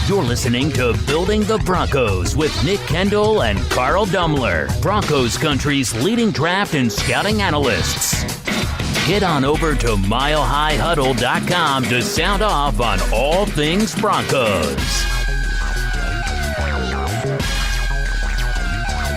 You're listening to Building the Broncos with Nick Kendell and Carl Dumler, Broncos country's leading draft and scouting analysts. Head on over to milehighhuddle.com to sound off on all things Broncos.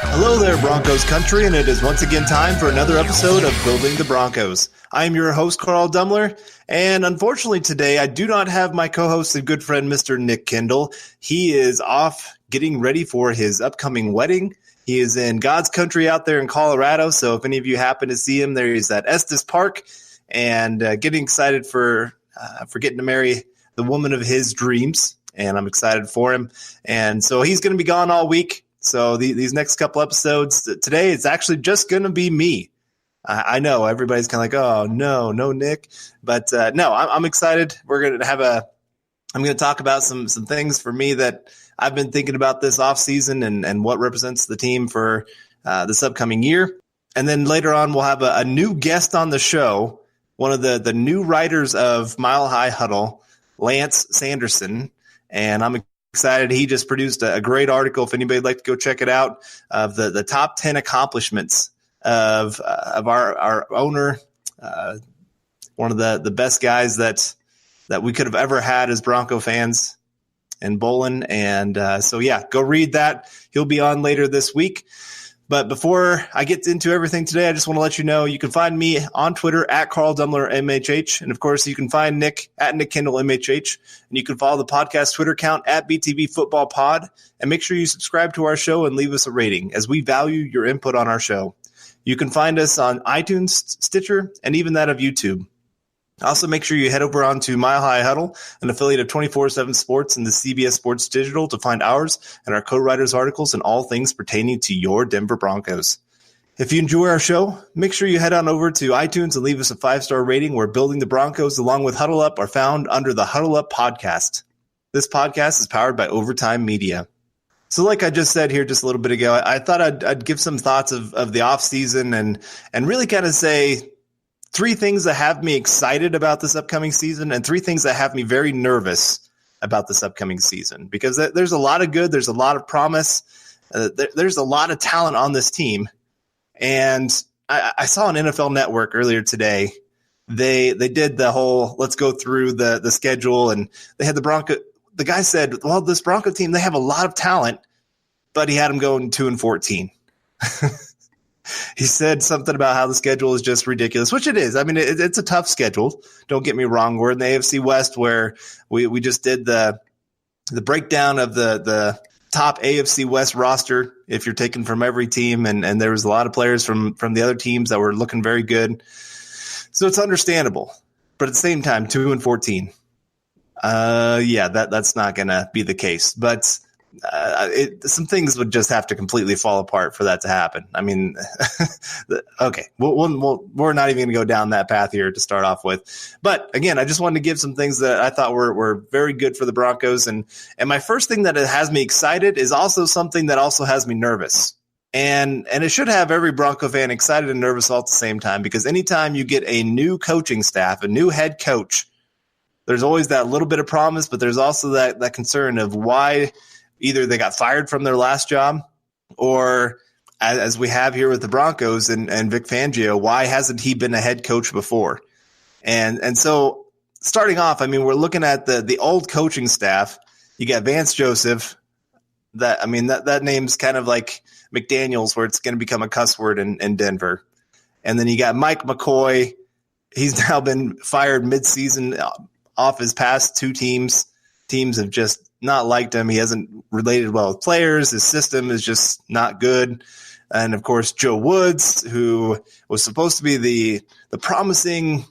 Hello there, Broncos country, and it is once again time for another episode of Building the Broncos. I am your host, Carl Dumler, and unfortunately today I do not have my co-host and good friend, Mr. Nick Kendell. He is off getting ready for his upcoming wedding. He is in God's country out there in Colorado, so if any of you happen to see him, there he's at Estes Park, and getting excited for getting to marry the woman of his dreams, and I'm excited for him. And so he's going to be gone all week. So these next couple episodes today, it's actually just going to be me. I know everybody's kind of like, oh, no, Nick. But no, I'm excited. I'm going to talk about some things for me that I've been thinking about this offseason and what represents the team for this upcoming year. And then later on, we'll have a new guest on the show, one of the new writers of Mile High Huddle, Lance Sanderson. And I'm excited. He just produced a great article, if anybody'd like to go check it out, of the top 10 accomplishments of our owner, one of the best guys that we could have ever had as Bronco fans in Bolin. And so, yeah, go read that. He'll be on later this week. But before I get into everything today, I just want to let you know you can find me on Twitter at Carl Dumler MHH. And, of course, you can find Nick at Nick Kendell MHH. And you can follow the podcast Twitter account at BTB Football Pod. And make sure you subscribe to our show and leave us a rating, as we value your input on our show. You can find us on iTunes, Stitcher, and even that of YouTube. Also, make sure you head over on to Mile High Huddle, an affiliate of 24/7 Sports and the CBS Sports Digital, to find ours and our co-writers' articles and all things pertaining to your Denver Broncos. If you enjoy our show, make sure you head on over to iTunes and leave us a 5-star rating, where Building the Broncos along with Huddle Up are found under the Huddle Up podcast. This podcast is powered by Overtime Media. So like I just said here just a little bit ago, I thought I'd give some thoughts of the offseason and really kind of say 3 things that have me excited about this upcoming season and 3 things that have me very nervous about this upcoming season, because there's a lot of good. There's a lot of promise. There's a lot of talent on this team. And I saw on NFL Network earlier today, they did the whole, let's go through the schedule, and they had the guy said, well, this Bronco team, they have a lot of talent, but he had them going 2-14. He said something about how the schedule is just ridiculous, which it is. I mean, it's a tough schedule. Don't get me wrong. We're in the AFC West, where we just did the breakdown of the top AFC West roster, if you're taking from every team, and there was a lot of players from the other teams that were looking very good. So it's understandable. But at the same time, 2-14. Yeah, that's not going to be the case. But some things would just have to completely fall apart for that to happen. I mean, okay, we're not even going to go down that path here to start off with. But again, I just wanted to give some things that I thought were very good for the Broncos. And my first thing that has me excited is also something that also has me nervous. And it should have every Bronco fan excited and nervous all at the same time, because anytime you get a new coaching staff, a new head coach, there's always that little bit of promise, but there's also that concern of why either they got fired from their last job, or as we have here with the Broncos and Vic Fangio, why hasn't he been a head coach before? And so starting off, I mean, we're looking at the old coaching staff. You got Vance Joseph. That name's kind of like McDaniels, where it's going to become a cuss word in Denver. And then you got Mike McCoy. He's now been fired midseason off his past 2 teams. Teams have just not liked him. He hasn't related well with players. His system is just not good. And, of course, Joe Woods, who was supposed to be the promising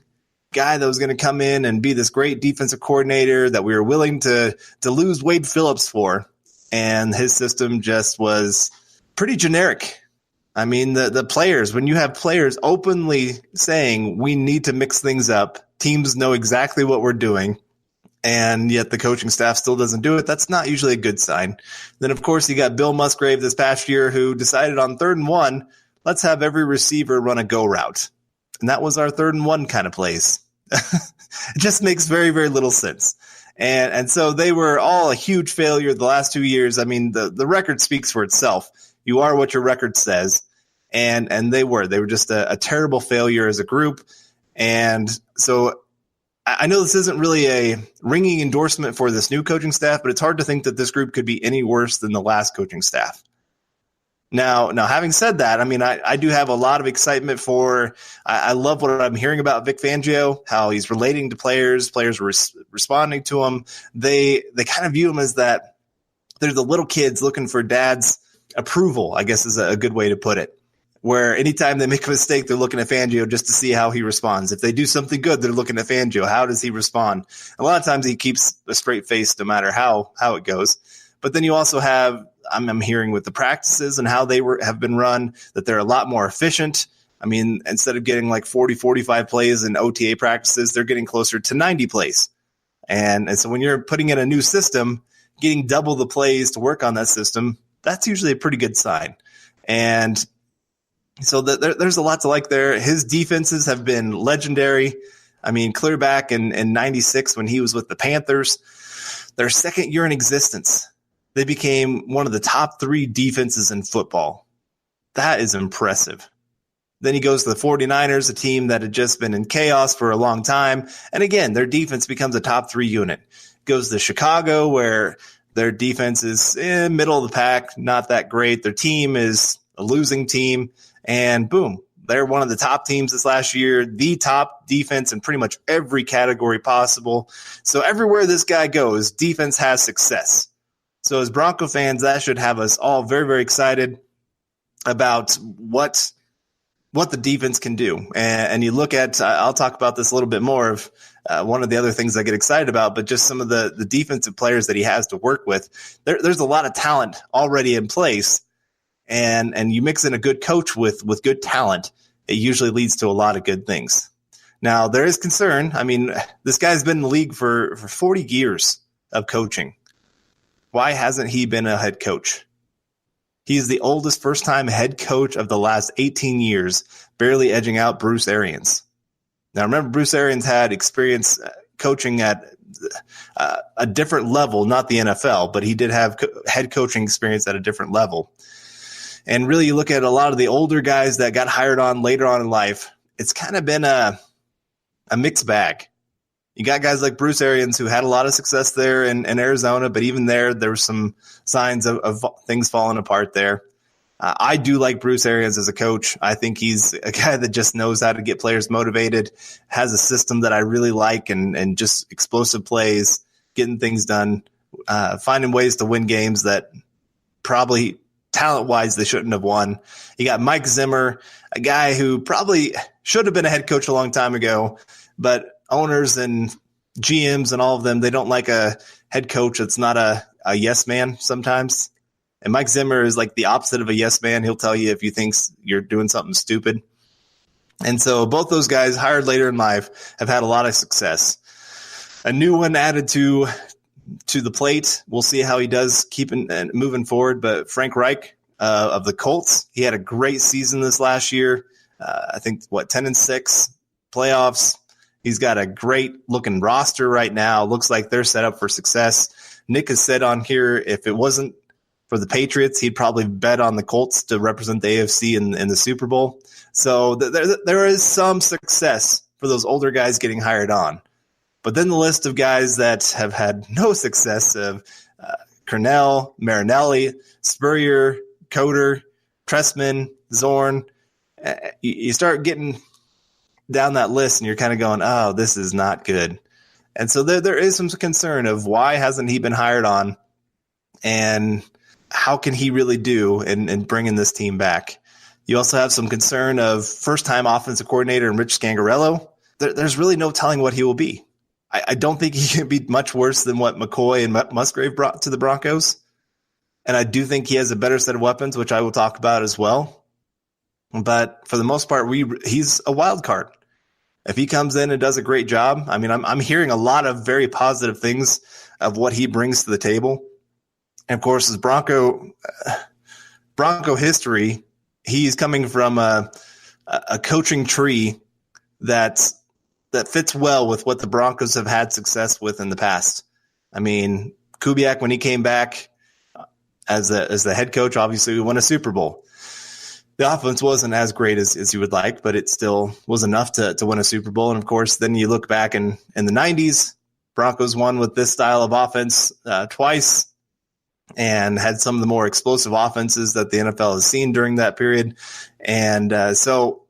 guy that was going to come in and be this great defensive coordinator that we were willing to lose Wade Phillips for. And his system just was pretty generic. I mean, the players, when you have players openly saying we need to mix things up, teams know exactly what we're doing, and yet the coaching staff still doesn't do it, that's not usually a good sign. Then, of course, you got Bill Musgrave this past year, who decided on 3rd and 1, let's have every receiver run a go route. And that was our 3rd and 1 kind of plays. It just makes very, very little sense. And so they were all a huge failure the last 2 years. I mean, the record speaks for itself. You are what your record says. And they were just a terrible failure as a group. And so I know this isn't really a ringing endorsement for this new coaching staff, but it's hard to think that this group could be any worse than the last coaching staff. Now, having said that, I mean, I do have a lot of excitement I love what I'm hearing about Vic Fangio, how he's relating to players were responding to him. They kind of view him as that they're the little kids looking for dad's approval, I guess is a good way to put it, where anytime they make a mistake, they're looking at Fangio just to see how he responds. If they do something good, they're looking at Fangio. How does he respond? A lot of times he keeps a straight face no matter how it goes. But then you also have, I'm hearing with the practices and how they have been run, that they're a lot more efficient. I mean, instead of getting like 40, 45 plays in OTA practices, they're getting closer to 90 plays. And so when you're putting in a new system, getting double the plays to work on that system, that's usually a pretty good sign. And so there's a lot to like there. His defenses have been legendary. I mean, clear back in 96 when he was with the Panthers, their second year in existence, they became one of the top 3 defenses in football. That is impressive. Then he goes to the 49ers, a team that had just been in chaos for a long time. And again, their defense becomes a top 3 unit. Goes to Chicago, where their defense is middle of the pack, not that great. Their team is a losing team. And boom, they're one of the top teams this last year, the top defense in pretty much every category possible. So everywhere this guy goes, defense has success. So as Bronco fans, that should have us all very, very excited about what the defense can do. And you look at, I'll talk about this a little bit more of one of the other things I get excited about, but just some of the defensive players that he has to work with. There's a lot of talent already in place. And you mix in a good coach with good talent, it usually leads to a lot of good things. Now, there is concern. I mean, this guy's been in the league for 40 years of coaching. Why hasn't he been a head coach? He's the oldest first-time head coach of the last 18 years, barely edging out Bruce Arians. Now, remember, Bruce Arians had experience coaching at a different level, not the NFL, but he did have head coaching experience at a different level. And really, you look at a lot of the older guys that got hired on later on in life, it's kind of been a mixed bag. You got guys like Bruce Arians who had a lot of success there in Arizona, but even there were some signs of things falling apart there. I do like Bruce Arians as a coach. I think he's a guy that just knows how to get players motivated, has a system that I really like, and just explosive plays, getting things done, finding ways to win games that probably talent-wise they shouldn't have won. You got Mike Zimmer, a guy who probably should have been a head coach a long time ago, but owners and GMs and all of them, they don't like a head coach that's not a yes man sometimes. And Mike Zimmer is like the opposite of a yes man. He'll tell you if you think you're doing something stupid. And so both those guys hired later in life have had a lot of success. A new one added to the plate. We'll see how he does keeping and moving forward. But Frank Reich of the Colts, he had a great season this last year. I think 10-6 playoffs. He's got a great looking roster right now. Looks like they're set up for success. Nick has said on here, if it wasn't for the Patriots, he'd probably bet on the Colts to represent the AFC in the Super Bowl. So there is some success for those older guys getting hired on. But then the list of guys that have had no success of Cornell, Marinelli, Spurrier, Coder, Tressman, Zorn, you start getting down that list and you're kind of going, oh, this is not good. And so there is some concern of why hasn't he been hired on and how can he really do in bringing this team back? You also have some concern of first-time offensive coordinator and Rich Scangarello. There's really no telling what he will be. I don't think he can be much worse than what McCoy and Musgrave brought to the Broncos. And I do think he has a better set of weapons, which I will talk about as well. But for the most part, he's a wild card. If he comes in and does a great job, I mean, I'm hearing a lot of very positive things of what he brings to the table. And of course, his Bronco history, he's coming from a coaching tree that fits well with what the Broncos have had success with in the past. I mean, Kubiak, when he came back as the head coach, obviously we won a Super Bowl. The offense wasn't as great as you would like, but it still was enough to win a Super Bowl. And of course, then you look back in the 90s, Broncos won with this style of offense twice and had some of the more explosive offenses that the NFL has seen during that period. And so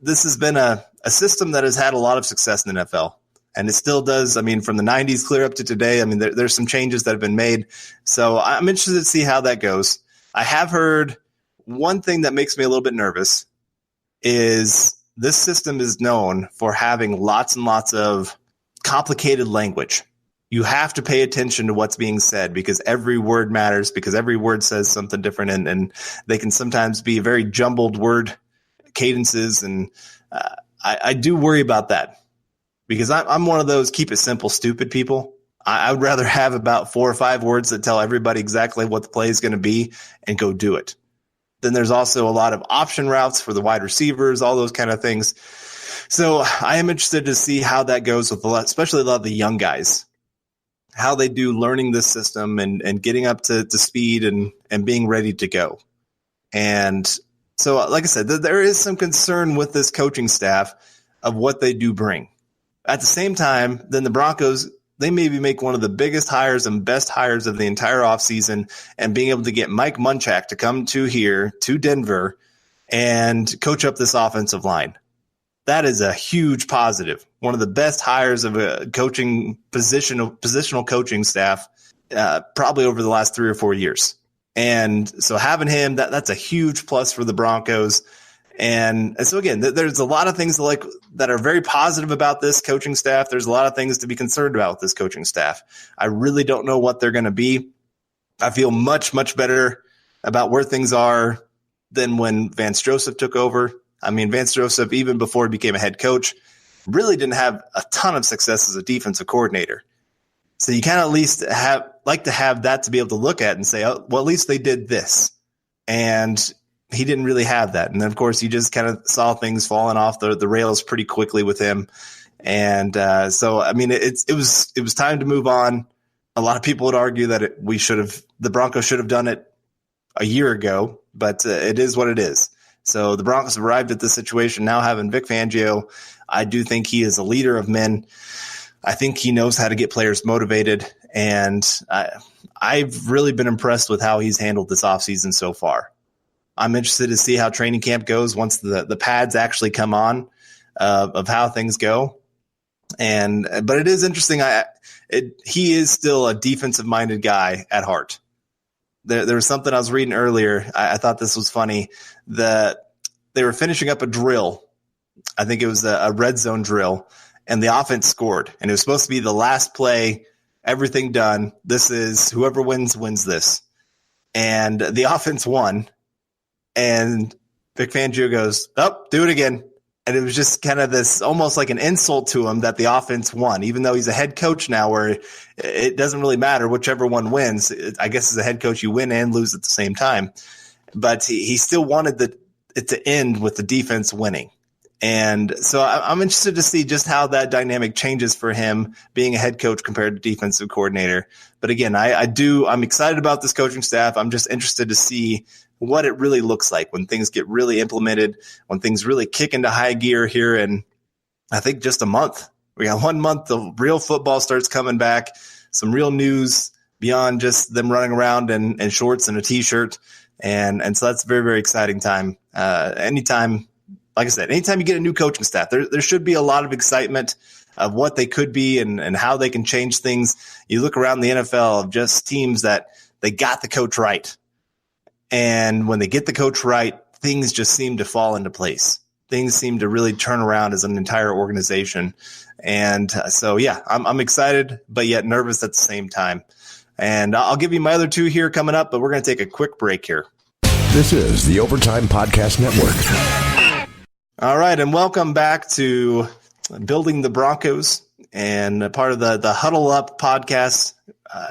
this has been a system that has had a lot of success in the NFL. And it still does. I mean, from the 90s clear up to today, I mean, there's some changes that have been made. So I'm interested to see how that goes. I have heard one thing that makes me a little bit nervous is this system is known for having lots and lots of complicated language. You have to pay attention to what's being said because every word matters, because every word says something different, and they can sometimes be very jumbled word cadences. And I do worry about that because I'm one of those keep it simple, stupid people. I would rather have about 4 or 5 words that tell everybody exactly what the play is going to be and go do it. Then there's also a lot of option routes for the wide receivers, all those kind of things. So I am interested to see how that goes with especially a lot of the young guys, how they do learning this system and getting up to speed and being ready to go. And so, like I said, there is some concern with this coaching staff of what they do bring. At the same time, then the Broncos, they maybe make one of the biggest hires and best hires of the entire offseason, and being able to get Mike Munchak to come to Denver and coach up this offensive line. That is a huge positive. One of the best hires of a coaching positional coaching staff probably over the last 3 or 4 years. And so having him, that's a huge plus for the Broncos. And so again, there's a lot of things that are very positive about this coaching staff. There's a lot of things to be concerned about with this coaching staff. I really don't know what they're going to be. I feel much, much better about where things are than when Vance Joseph took over. I mean, Vance Joseph, even before he became a head coach, really didn't have a ton of success as a defensive coordinator. So you kind of at least like to have that to be able to look at and say, oh, well, at least they did this. And he didn't really have that. And then, of course, you just kind of saw things falling off the rails pretty quickly with him. And so, I mean, it was time to move on. A lot of people would argue that the Broncos should have done it a year ago, but it is what it is. So the Broncos have arrived at this situation now having Vic Fangio. I do think he is a leader of men. I think he knows how to get players motivated. And I've really been impressed with how he's handled this offseason so far. I'm interested to see how training camp goes once the pads actually come on, of how things go. But it is interesting. He is still a defensive-minded guy at heart. There was something I was reading earlier. I thought this was funny. That they were finishing up a drill. I think it was a red zone drill, and the offense scored. And it was supposed to be the last play, everything done. This is whoever wins this. And the offense won. And Vic Fangio goes, oh, do it again. And it was just kind of this almost like an insult to him that the offense won, even though he's a head coach now where it doesn't really matter whichever one wins. I guess as a head coach, you win and lose at the same time. But he still wanted it to end with the defense winning. And so I'm interested to see just how that dynamic changes for him being a head coach compared to defensive coordinator. But again, I'm excited about this coaching staff. I'm just interested to see what it really looks like when things get really implemented, when things really kick into high gear here in, I think, just a month. We got 1 month, the real football starts coming back, some real news beyond just them running around in shorts and a T-shirt. And so that's a very, very exciting time. Anytime you get a new coaching staff, there should be a lot of excitement of what they could be and how they can change things. You look around the NFL of just teams that they got the coach right. And when they get the coach right, things just seem to fall into place. Things seem to really turn around as an entire organization. And so, yeah, I'm excited, but yet nervous at the same time. And I'll give you my other two here coming up, but we're going to take a quick break here. This is the Overtime Podcast Network. All right, and welcome back to Building the Broncos and part of the Huddle Up podcast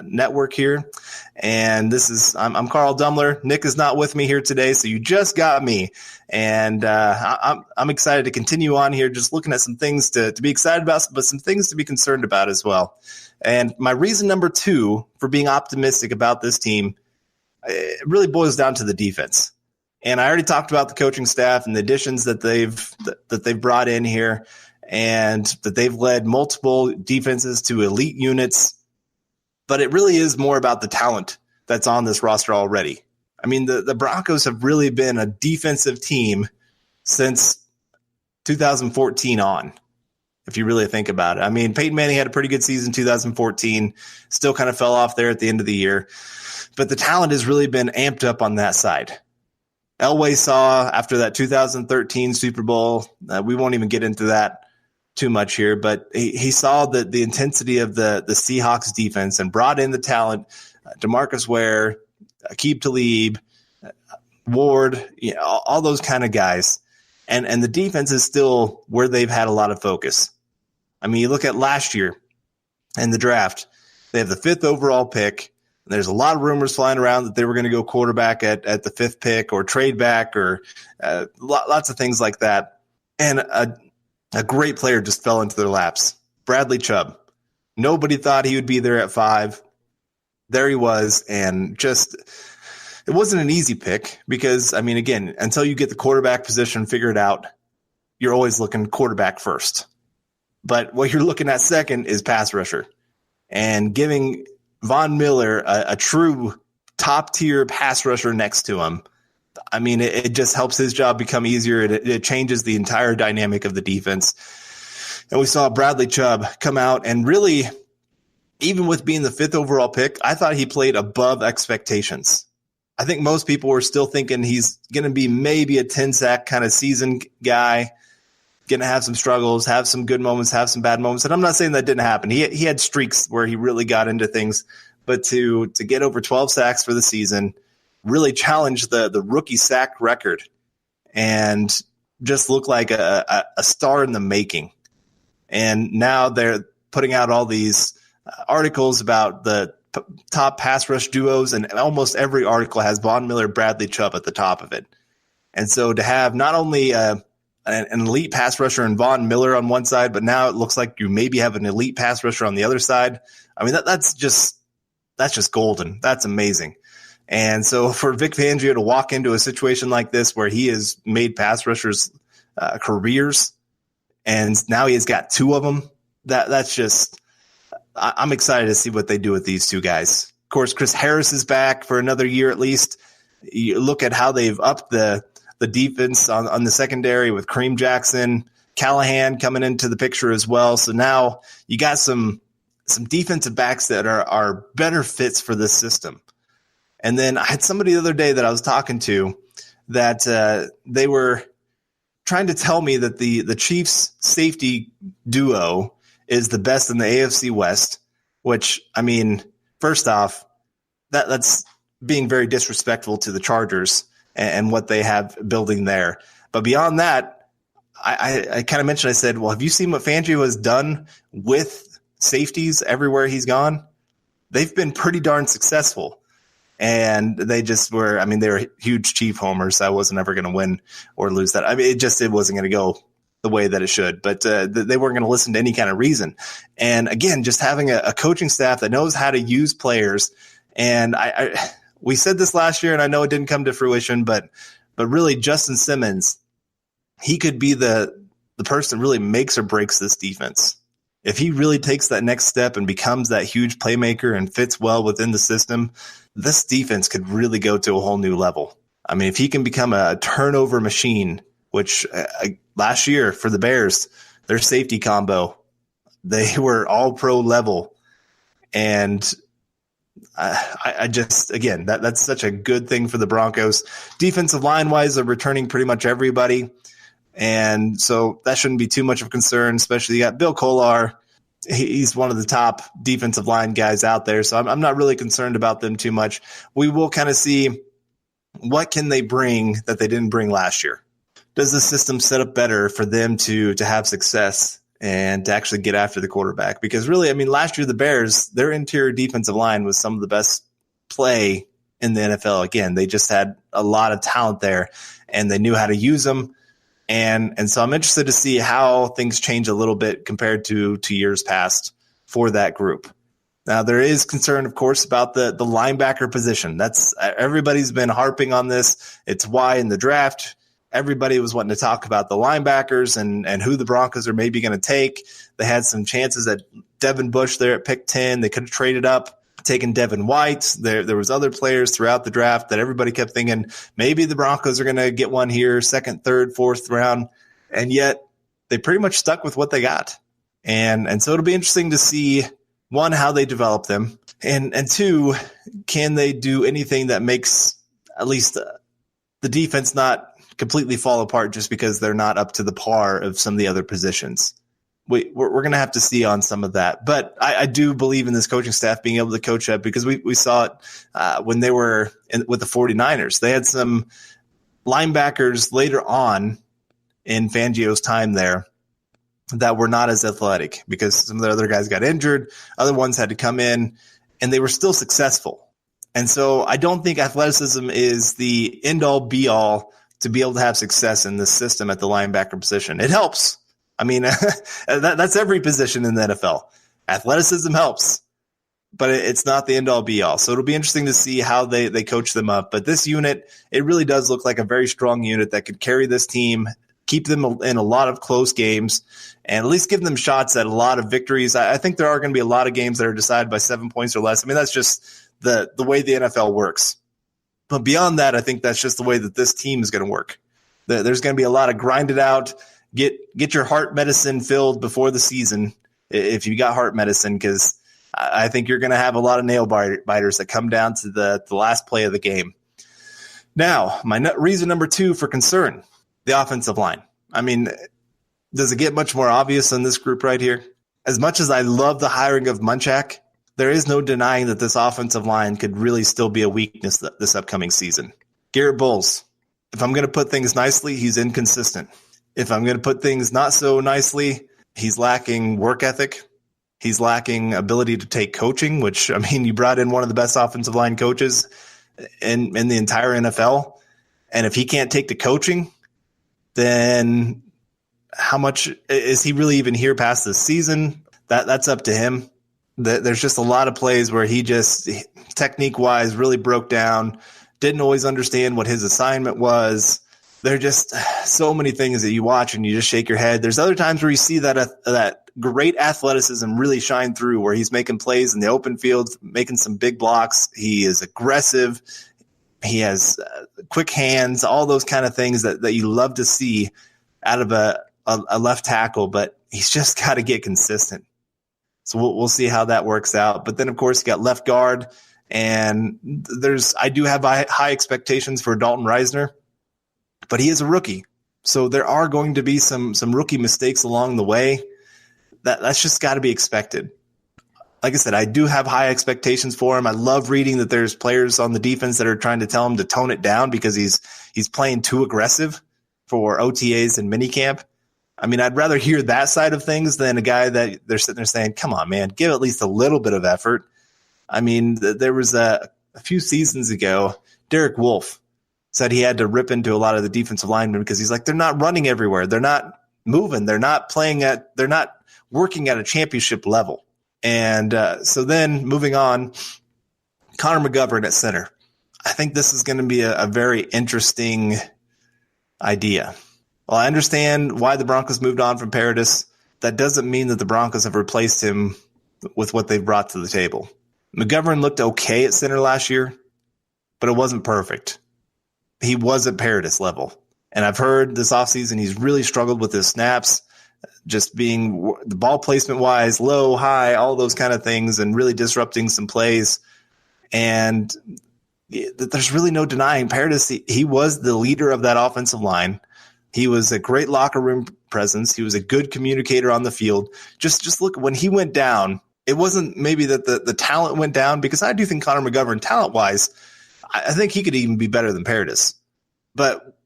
network here. And I'm Carl Dumler. Nick is not with me here today, so you just got me. And I'm excited to continue on here, just looking at some things to be excited about, but some things to be concerned about as well. And my reason number 2 for being optimistic about this team, it really boils down to the defense. And I already talked about the coaching staff and the additions that they've brought in here, and that they've led multiple defenses to elite units. But it really is more about the talent that's on this roster already. I mean, the Broncos have really been a defensive team since 2014 on, if you really think about it. I mean, Peyton Manning had a pretty good season in 2014, still kind of fell off there at the end of the year. But the talent has really been amped up on that side. Elway saw after that 2013 Super Bowl, we won't even get into that too much here, but he saw the intensity of the Seahawks defense and brought in the talent, DeMarcus Ware, Aqib Talib, Ward, all those kind of guys. And the defense is still where they've had a lot of focus. I mean, you look at last year in the draft, they have the 5th overall pick. There's a lot of rumors flying around that they were going to go quarterback at the 5th pick or trade back or lots of things like that. And a great player just fell into their laps. Bradley Chubb. Nobody thought he would be there at 5. There he was, and just it wasn't an easy pick because, I mean, again, until you get the quarterback position figured out, you're always looking quarterback first. But what you're looking at second is pass rusher. And giving Von Miller a true top-tier pass rusher next to him, I mean, it just helps his job become easier. It changes the entire dynamic of the defense. And we saw Bradley Chubb come out and really, even with being the 5th overall pick, I thought he played above expectations. I think most people were still thinking he's going to be maybe a 10-sack kind of season guy, going to have some struggles, have some good moments, have some bad moments. And I'm not saying that didn't happen. He had streaks where he really got into things. But to get over 12 sacks for the season, really challenge the rookie sack record and just look like a star in the making. And now they're putting out all these articles about the top pass rush duos, and almost every article has Von Miller, Bradley Chubb at the top of it. And so to have not only an elite pass rusher in Von Miller on one side, but now it looks like you maybe have an elite pass rusher on the other side. I mean, that's just golden. That's amazing. And so for Vic Fangio to walk into a situation like this where he has made pass rushers careers, and now he has got 2 of them, that's just – I'm excited to see what they do with these 2 guys. Of course, Chris Harris is back for another year at least. You look at how they've upped the defense on the secondary with Kareem Jackson, Callahan coming into the picture as well. So now you got some defensive backs that are better fits for this system. And then I had somebody the other day that I was talking to that they were trying to tell me that the Chiefs safety duo is the best in the AFC West, which, I mean, first off, that's being very disrespectful to the Chargers and what they have building there. But beyond that, I kind of mentioned, I said, well, have you seen what Fangio has done with safeties everywhere he's gone? They've been pretty darn successful. And they just were, I mean, they were huge Chief homers. I wasn't ever going to win or lose that. I mean, it wasn't going to go the way that it should, but they weren't going to listen to any kind of reason. And again, just having a coaching staff that knows how to use players. And we said this last year, and I know it didn't come to fruition, but really Justin Simmons, he could be the person that really makes or breaks this defense. If he really takes that next step and becomes that huge playmaker and fits well within the system, this defense could really go to a whole new level. I mean, if he can become a turnover machine, which last year for the Bears, their safety combo, they were all pro level. And I just, again, that's such a good thing for the Broncos. Defensive line-wise, they're returning pretty much everybody. And so that shouldn't be too much of a concern, especially you got Bill Kolar. He's one of the top defensive line guys out there. So I'm not really concerned about them too much. We will kind of see what can they bring that they didn't bring last year. Does the system set up better for them to have success and to actually get after the quarterback? Because really, I mean, last year the Bears, their interior defensive line was some of the best play in the NFL. Again, they just had a lot of talent there, and they knew how to use them. And so I'm interested to see how things change a little bit compared to years past for that group. Now, there is concern, of course, about the linebacker position. That's everybody's been harping on this. It's why in the draft, everybody was wanting to talk about the linebackers and who the Broncos are maybe going to take. They had some chances at Devin Bush there at pick 10. They could have traded up, taken Devin White. There was other players throughout the draft that everybody kept thinking maybe the Broncos are going to get one here, second, third, fourth round. And yet they pretty much stuck with what they got. And so it'll be interesting to see, one, how they develop them, and two, can they do anything that makes at least the defense not completely fall apart just because they're not up to the par of some of the other positions. We're going to have to see on some of that. But I do believe in this coaching staff being able to coach up, because we saw it when they were with the 49ers. They had some linebackers later on in Fangio's time there that were not as athletic because some of the other guys got injured. Other ones had to come in, and they were still successful. And so I don't think athleticism is the end-all, be-all to be able to have success in this system at the linebacker position. It helps. I mean, that's every position in the NFL. Athleticism helps, but it's not the end-all, be-all. So it'll be interesting to see how they coach them up. But this unit, it really does look like a very strong unit that could carry this team, keep them in a lot of close games, and at least give them shots at a lot of victories. I think there are going to be a lot of games that are decided by 7 points or less. I mean, that's just the way the NFL works. But beyond that, I think that's just the way that this team is going to work. There's going to be a lot of grind it out, get your heart medicine filled before the season if you got heart medicine, because I think you're going to have a lot of nail biters that come down to the last play of the game. Now, my reason number 2 for concern, the offensive line. I mean, does it get much more obvious than this group right here? As much as I love the hiring of Munchak, there is no denying that this offensive line could really still be a weakness this upcoming season. Garrett Bowles, if I'm going to put things nicely, he's inconsistent. If I'm going to put things not so nicely, he's lacking work ethic. He's lacking ability to take coaching, which, I mean, you brought in one of the best offensive line coaches in the entire NFL. And if he can't take the coaching, then how much is he really even here past this season? That's up to him. There's just a lot of plays where he just technique-wise really broke down, didn't always understand what his assignment was. There are just so many things that you watch and you just shake your head. There's other times where you see that great athleticism really shine through, where he's making plays in the open field, making some big blocks. He is aggressive. He has quick hands, all those kind of things that you love to see out of a left tackle, but he's just got to get consistent. So we'll see how that works out. But then, of course, you got left guard, and I do have high expectations for Dalton Reisner, but he is a rookie. So there are going to be some rookie mistakes along the way. That's just got to be expected. Like I said, I do have high expectations for him. I love reading that there's players on the defense that are trying to tell him to tone it down because he's playing too aggressive for OTAs and minicamp. I mean, I'd rather hear that side of things than a guy that they're sitting there saying, come on, man, give at least a little bit of effort. I mean, there was a few seasons ago, Derek Wolfe said he had to rip into a lot of the defensive linemen because he's like, they're not running everywhere. They're not moving. They're not working at a championship level. And so then moving on, Connor McGovern at center. I think this is going to be a very interesting idea. Well, I understand why the Broncos moved on from Paradis. That doesn't mean that the Broncos have replaced him with what they've brought to the table. McGovern looked okay at center last year, but it wasn't perfect. He wasn't Paradis level. And I've heard this offseason he's really struggled with his snaps, just being the ball placement wise, low, high, all those kind of things, and really disrupting some plays. And there's really no denying Paradis. He was the leader of that offensive line. He was a great locker room presence. He was a good communicator on the field. Just look, when he went down, it wasn't maybe that the talent went down, because I do think Connor McGovern, talent-wise, I think he could even be better than Paradis. But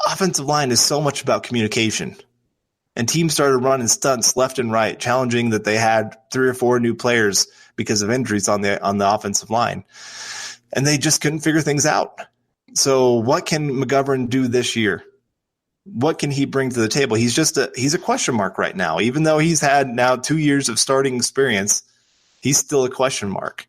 offensive line is so much about communication. And teams started running stunts left and right, challenging that they had 3 or 4 new players because of injuries on the offensive line. and they just couldn't figure things out. So what can McGovern do this year? What can he bring to the table? He's a question mark right now. Even though he's had now 2 years of starting experience, he's still a question mark.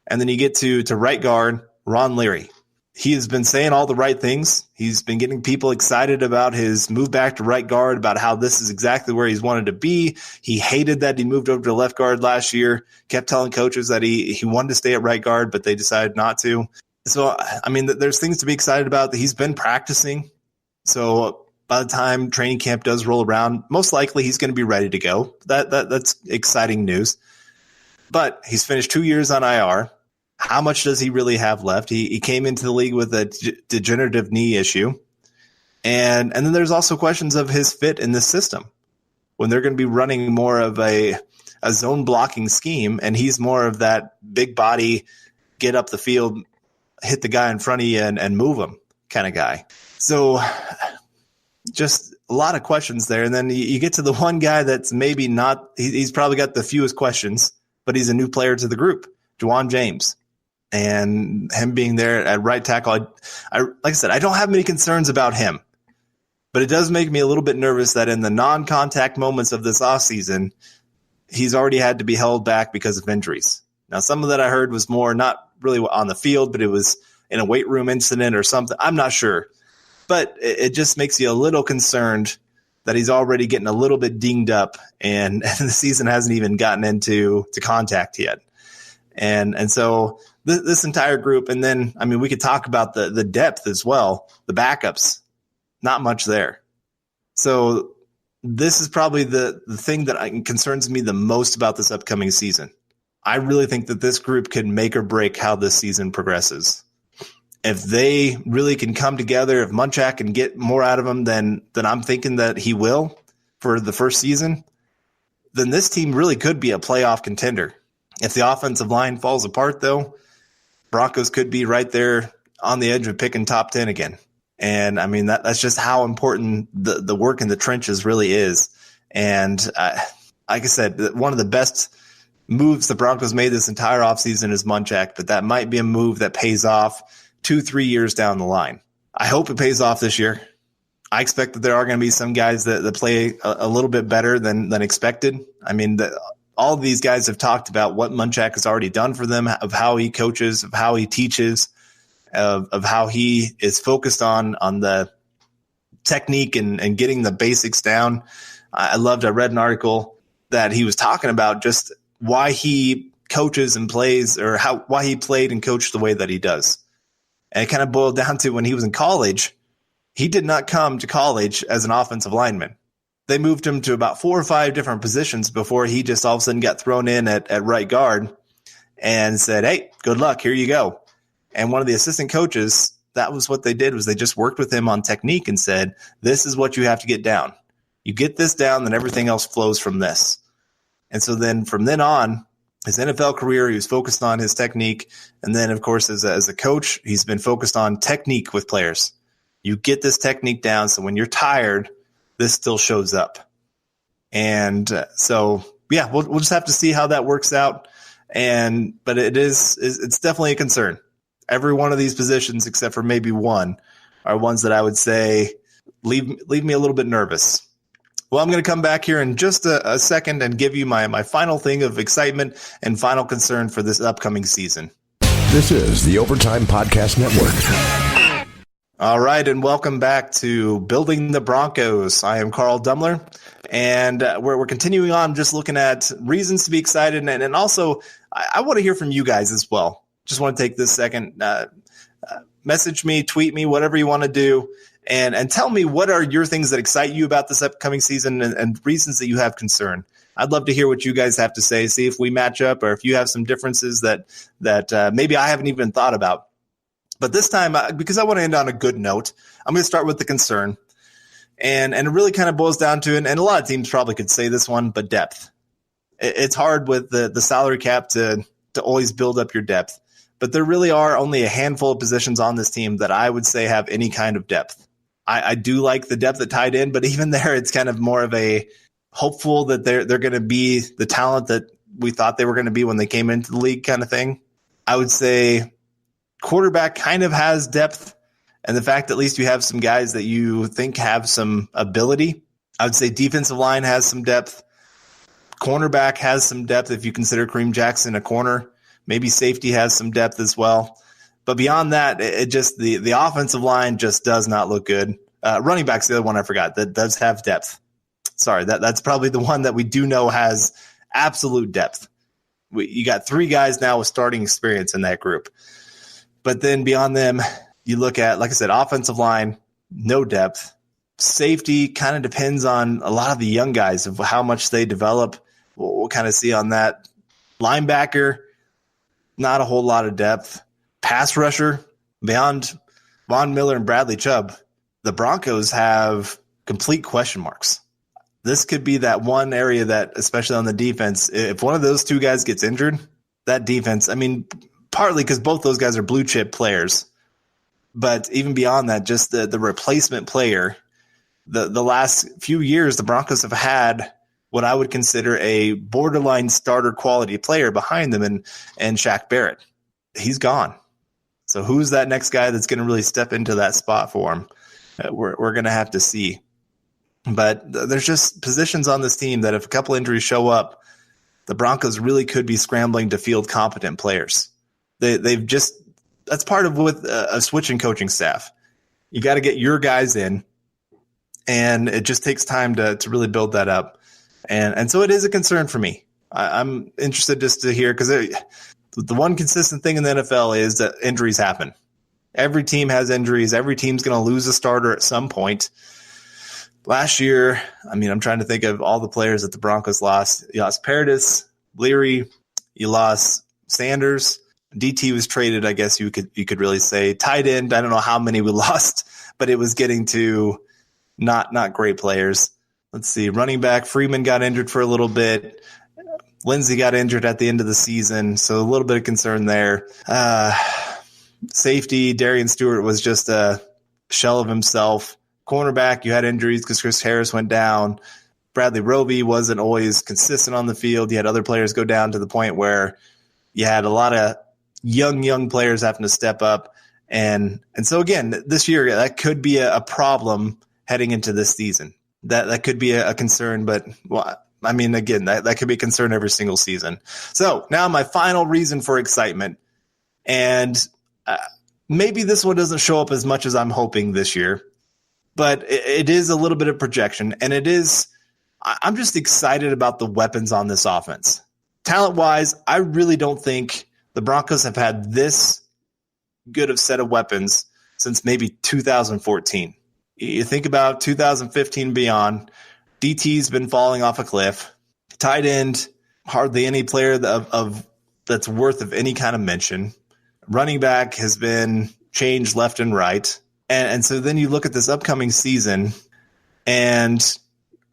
And then you get to right guard, Ron Leary. He has been saying all the right things. He's been getting people excited about his move back to right guard, about how this is exactly where he's wanted to be. He hated that he moved over to left guard last year, kept telling coaches that he wanted to stay at right guard, but they decided not to. So, I mean, there's things to be excited about. He's been practicing. So by the time training camp does roll around, most likely he's going to be ready to go. That's exciting news. But he's finished 2 years on IR. How much does he really have left? He came into the league with a degenerative knee issue. And then there's also questions of his fit in this system. When they're going to be running more of a zone blocking scheme, and he's more of that big body, get up the field, hit the guy in front of you and move him kind of guy. So just a lot of questions there. And then you get to the one guy that's maybe not – he's probably got the fewest questions, but he's a new player to the group, Juwan James. And him being there at right tackle, like I said, I don't have many concerns about him. But it does make me a little bit nervous that in the non-contact moments of this offseason, he's already had to be held back because of injuries. Now, some of that I heard was more not really on the field, but it was in a weight room incident or something. I'm not sure. But it just makes you a little concerned that he's already getting a little bit dinged up and the season hasn't even gotten into contact yet. And so this entire group, and then, I mean, we could talk about the depth as well, the backups, not much there. So this is probably the thing that concerns me the most about this upcoming season. I really think that this group can make or break how this season progresses. If they really can come together, if Munchak can get more out of them than I'm thinking that he will for the first season, then this team really could be a playoff contender. If the offensive line falls apart, though, Broncos could be right there on the edge of picking top 10 again. And, I mean, that's just how important the work in the trenches really is. And like I said, one of the best moves the Broncos made this entire offseason is Munchak, but that might be a move that pays off 2-3 years down the line. I hope it pays off this year. I expect that there are going to be some guys that play a little bit better than expected. I mean, all of these guys have talked about what Munchak has already done for them, of how he coaches, of how he teaches, of how he is focused on the technique and getting the basics down. I read an article that he was talking about just why he coaches and plays, or why he played and coached the way that he does. And it kind of boiled down to when he was in college, he did not come to college as an offensive lineman. They moved him to about 4 or 5 different positions before he just all of a sudden got thrown in at right guard and said, hey, good luck, here you go. And one of the assistant coaches, that was what they did, was they just worked with him on technique and said, this is what you have to get down. You get this down, then everything else flows from this. And so then from then on, his NFL career, he was focused on his technique. And then, of course, as a coach, he's been focused on technique with players. You get this technique down, so when you're tired, this still shows up. And so, yeah, we'll just have to see how that works out. But it's definitely a concern. Every one of these positions, except for maybe one, are ones that I would say leave me a little bit nervous. Well, I'm going to come back here in just a second and give you my final thing of excitement and final concern for this upcoming season. This is the Overtime Podcast Network. All right, and welcome back to Building the Broncos. I am Carl Dumler, and we're continuing on just looking at reasons to be excited, and also I want to hear from you guys as well. Just want to take this second, message me, tweet me, whatever you want to do, and tell me what are your things that excite you about this upcoming season and reasons that you have concern. I'd love to hear what you guys have to say, see if we match up or if you have some differences that maybe I haven't even thought about. But this time, because I want to end on a good note, I'm going to start with the concern. And it really kind of boils down to, and a lot of teams probably could say this one, but depth. It's hard with the salary cap to always build up your depth. But there really are only a handful of positions on this team that I would say have any kind of depth. I do like the depth at tight end, but even there, it's kind of more of a hopeful that they're going to be the talent that we thought they were going to be when they came into the league kind of thing. I would say Quarterback kind of has depth, and the fact that at least you have some guys that you think have some ability. I would say defensive line has some depth. Cornerback has some depth if you consider Kareem Jackson a corner. Maybe safety has some depth as well. But beyond that, it just the offensive line just does not look good. Running back's the other one I forgot that does have depth. Sorry, that's probably the one that we do know has absolute depth. You got 3 guys now with starting experience in that group. But then beyond them, you look at, like I said, offensive line, no depth. Safety kind of depends on a lot of the young guys of how much they develop. We'll kind of see on that. Linebacker, not a whole lot of depth. Pass rusher, beyond Von Miller and Bradley Chubb, the Broncos have complete question marks. This could be that one area that, especially on the defense, if one of those 2 guys gets injured, that defense, I mean, partly because both those guys are blue chip players, but even beyond that, just the replacement player, the last few years, the Broncos have had what I would consider a borderline starter quality player behind them and Shaq Barrett. He's gone. So who's that next guy that's going to really step into that spot for him? We're going to have to see. But there's just positions on this team that if a couple injuries show up, the Broncos really could be scrambling to field competent players. That's part of with a switching coaching staff. You got to get your guys in, and it just takes time to really build that up. And so it is a concern for me. I'm interested just to hear, because the one consistent thing in the NFL is that injuries happen. Every team has injuries. Every team's going to lose a starter at some point. Last year, I mean, I'm trying to think of all the players that the Broncos lost. You lost Paradis, Leary, you lost Sanders. DT was traded, I guess you could really say. Tight end, I don't know how many we lost, but it was getting to not great players. Let's see. Running back, Freeman got injured for a little bit. Lindsey got injured at the end of the season, so a little bit of concern there. Safety, Darian Stewart was just a shell of himself. Cornerback, you had injuries because Chris Harris went down. Bradley Roby wasn't always consistent on the field. You had other players go down to the point where you had a lot of young players having to step up. And so, again, this year, that could be a problem heading into this season. That could be a concern, but, well, I mean, again, that could be a concern every single season. So now my final reason for excitement, and maybe this one doesn't show up as much as I'm hoping this year, but it is a little bit of projection, and I'm just excited about the weapons on this offense. Talent-wise, I really don't think the Broncos have had this good of set of weapons since maybe 2014. You think about 2015 and beyond, DT's been falling off a cliff. Tight end, hardly any player that's worth of any kind of mention. Running back has been changed left and right. And so then you look at this upcoming season and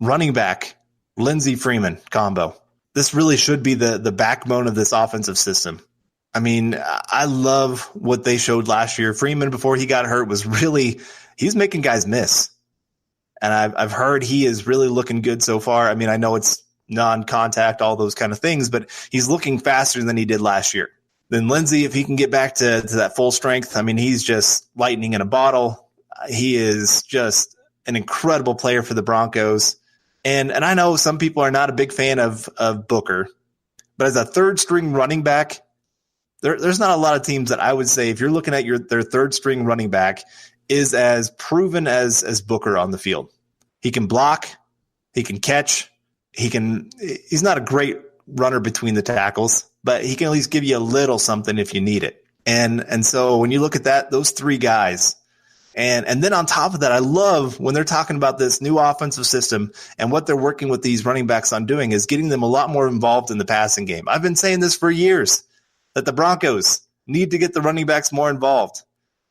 running back, Lindsey Freeman combo. This really should be the backbone of this offensive system. I mean, I love what they showed last year. Freeman, before he got hurt, he's making guys miss. And I've heard he is really looking good so far. I mean, I know it's non-contact, all those kind of things, but he's looking faster than he did last year. Then Lindsey, if he can get back to that full strength, I mean, he's just lightning in a bottle. He is just an incredible player for the Broncos. And I know some people are not a big fan of Booker, but as a third-string running back, there's not a lot of teams that I would say, if you're looking at their third-string running back, is as proven as Booker on the field. He can block, he can catch, he's not a great runner between the tackles, but he can at least give you a little something if you need it. And so when you look at those 3 guys, and then on top of that, I love when they're talking about this new offensive system and what they're working with these running backs on doing is getting them a lot more involved in the passing game. I've been saying this for years, that the Broncos need to get the running backs more involved.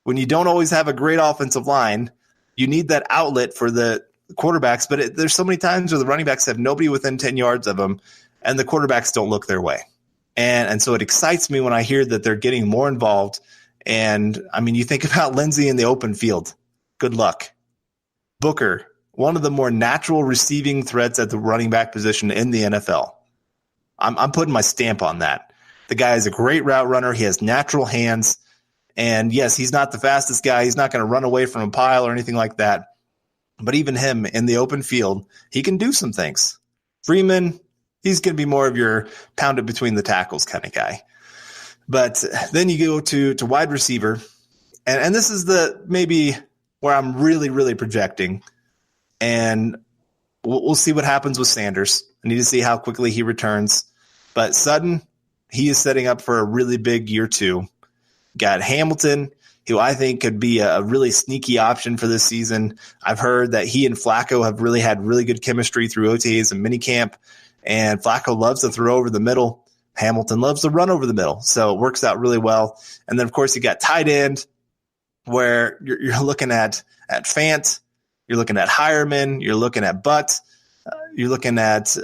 When you don't always have a great offensive line, you need that outlet for the quarterbacks, but there's so many times where the running backs have nobody within 10 yards of them, and the quarterbacks don't look their way. And so it excites me when I hear that they're getting more involved. And, I mean, you think about Lindsey in the open field. Good luck. Booker, one of the more natural receiving threats at the running back position in the NFL. I'm putting my stamp on that. The guy is a great route runner. He has natural hands. And yes, he's not the fastest guy. He's not going to run away from a pile or anything like that. But even him in the open field, he can do some things. Freeman, he's going to be more of your pound it between the tackles kind of guy. But then you go to wide receiver. And this is maybe where I'm really, really projecting. And we'll see what happens with Sanders. I need to see how quickly he returns. But Sutton, he is setting up for a really big year 2. Got Hamilton, who I think could be a really sneaky option for this season. I've heard that he and Flacco have really had really good chemistry through OTAs and minicamp. And Flacco loves to throw over the middle. Hamilton loves to run over the middle. So it works out really well. And then, of course, you got tight end, where you're looking at Fant, you're looking at Hireman, you're looking at Butt, you're looking at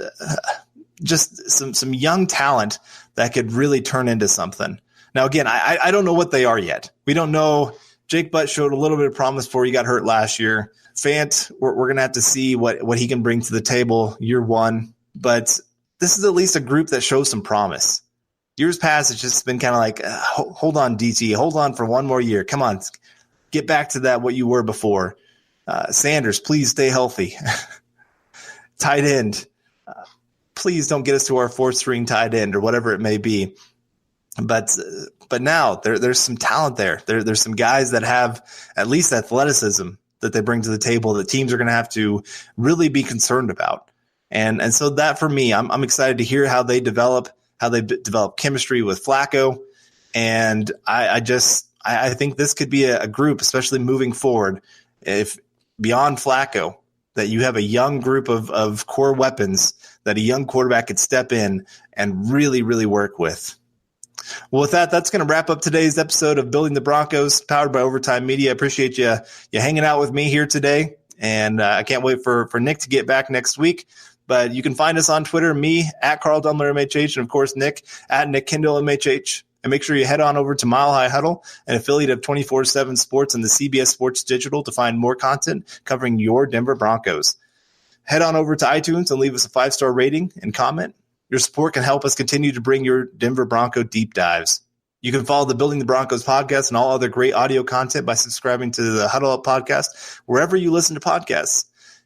just some young talent that could really turn into something. Now, again, I don't know what they are yet. We don't know. Jake Butt showed a little bit of promise before he got hurt last year. Fant, we're going to have to see what he can bring to the table year 1. But this is at least a group that shows some promise. Years past, it's just been kind of like, hold on, DT, hold on for one more year. Come on, get back to what you were before. Sanders, please stay healthy. Tight end, please don't get us to our 4th string tight end or whatever it may be. But now there's some talent there. There's some guys that have at least athleticism that they bring to the table that teams are going to have to really be concerned about. And so that for me, I'm excited to hear how they develop chemistry with Flacco. And I think this could be a group, especially moving forward, if beyond Flacco, that you have a young group of core weapons that a young quarterback could step in and really, really work with. Well, with that's going to wrap up today's episode of Building the Broncos, powered by Overtime Media. Appreciate you hanging out with me here today. And I can't wait for Nick to get back next week. But you can find us on Twitter, me at Carl Dumler MHH, and of course Nick at Nick Kendell MHH. And make sure you head on over to Mile High Huddle, an affiliate of 24/7 Sports and the CBS Sports Digital, to find more content covering your Denver Broncos. Head on over to iTunes and leave us a 5-star rating and comment. Your support can help us continue to bring your Denver Bronco deep dives. You can follow the Building the Broncos podcast and all other great audio content by subscribing to the Huddle Up podcast wherever you listen to podcasts.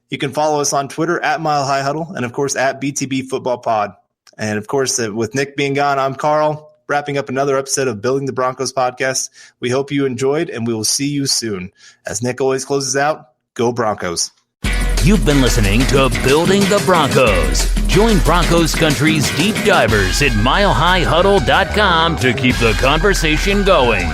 You can follow us on Twitter at Mile High Huddle and, of course, at BTB Football Pod. And, of course, with Nick being gone, I'm Carl, wrapping up another episode of Building the Broncos podcast. We hope you enjoyed, and we will see you soon. As Nick always closes out, go Broncos. You've been listening to Building the Broncos. Join Broncos Country's deep divers at milehighhuddle.com to keep the conversation going.